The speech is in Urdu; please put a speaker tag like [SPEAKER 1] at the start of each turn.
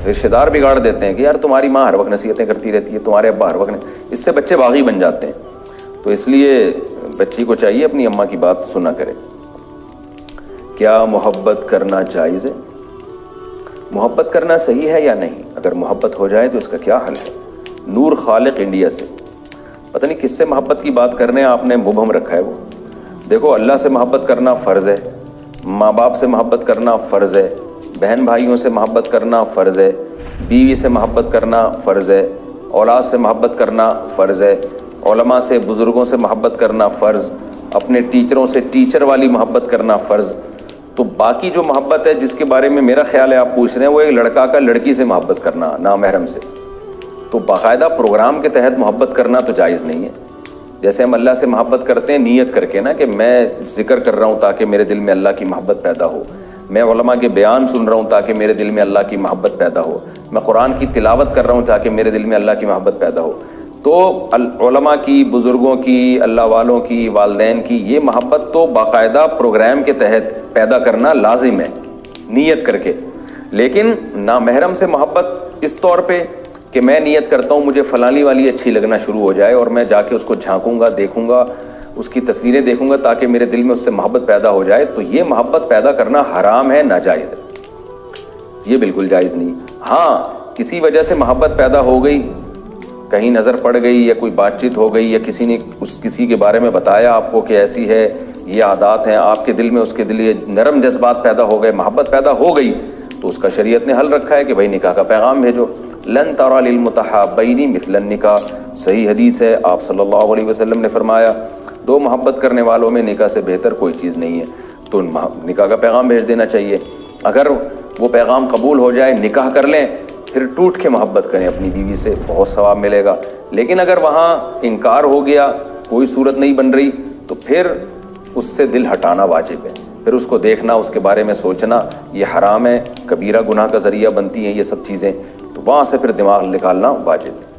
[SPEAKER 1] رشتہ دار بگاڑ دیتے ہیں کہ یار تمہاری ماں ہر وقت نصیحتیں کرتی رہتی ہے، تمہارے ابا ہر وقت، اس سے بچے باغی بن جاتے ہیں. تو اس لیے بچی کو چاہیے اپنی اماں کی بات سنا کرے. کیا محبت کرنا جائز ہے؟ محبت کرنا صحیح ہے یا نہیں؟ اگر محبت ہو جائے تو اس کا کیا حل ہے؟ نور خالق انڈیا سے. پتہ نہیں کس سے محبت کی بات کر رہے ہیں آپ نے، مبہم رکھا ہے وہ. دیکھو اللہ سے محبت کرنا فرض ہے، ماں باپ سے محبت کرنا فرض ہے، بہن بھائیوں سے محبت کرنا فرض ہے، بیوی سے محبت کرنا فرض ہے، اولاد سے محبت کرنا فرض ہے، علماء سے بزرگوں سے محبت کرنا فرض، اپنے ٹیچروں سے ٹیچر والی محبت کرنا فرض. تو باقی جو محبت ہے جس کے بارے میں میرا خیال ہے آپ پوچھ رہے ہیں، وہ ایک لڑکا کا لڑکی سے محبت کرنا نامحرم سے. تو باقاعدہ پروگرام کے تحت محبت کرنا تو جائز نہیں ہے. جیسے ہم اللہ سے محبت کرتے ہیں نیت کر کے نا، کہ میں ذکر کر رہا ہوں تاکہ میرے دل میں اللہ کی محبت پیدا ہو، میں علماء کے بیان سن رہا ہوں تاکہ میرے دل میں اللہ کی محبت پیدا ہو، میں قرآن کی تلاوت کر رہا ہوں تاکہ میرے دل میں اللہ کی محبت پیدا ہو. تو علماء کی، بزرگوں کی، اللہ والوں کی، والدین کی یہ محبت تو باقاعدہ پروگرام کے تحت پیدا کرنا لازم ہے نیت کر کے. لیکن نامحرم سے محبت اس طور پہ کہ میں نیت کرتا ہوں مجھے فلانی والی اچھی لگنا شروع ہو جائے اور میں جا کے اس کو جھانکوں گا، دیکھوں گا، اس کی تصویریں دیکھوں گا تاکہ میرے دل میں اس سے محبت پیدا ہو جائے، تو یہ محبت پیدا کرنا حرام ہے، ناجائز ہے. یہ بالکل جائز نہیں. ہاں کسی وجہ سے محبت پیدا ہو گئی، کہیں نظر پڑ گئی یا کوئی بات چیت ہو گئی یا کسی نے کسی کے بارے میں بتایا آپ کو کہ ایسی ہے، یہ عادات ہیں، آپ کے دل میں اس کے دل یہ نرم جذبات پیدا ہو گئے، محبت پیدا ہو گئی، تو اس کا شریعت نے حل رکھا ہے کہ بھائی نکاح کا پیغام بھیجو. لن ترى للمتحابین مثل النکاح. صحیح حدیث ہے، آپ صلی اللہ علیہ وسلم نے فرمایا دو محبت کرنے والوں میں نکاح سے بہتر کوئی چیز نہیں ہے. تو نکاح کا پیغام بھیج دینا چاہیے. اگر وہ پیغام قبول ہو جائے، نکاح کر لیں، پھر ٹوٹ کے محبت کریں اپنی بیوی سے، بہت ثواب ملے گا. لیکن اگر وہاں انکار ہو گیا، کوئی صورت نہیں بن رہی، تو پھر اس سے دل ہٹانا واجب ہے. پھر اس کو دیکھنا، اس کے بارے میں سوچنا، یہ حرام ہے، کبیرہ گناہ کا ذریعہ بنتی ہیں یہ سب چیزیں، تو وہاں سے پھر دماغ نکالنا واجب ہے.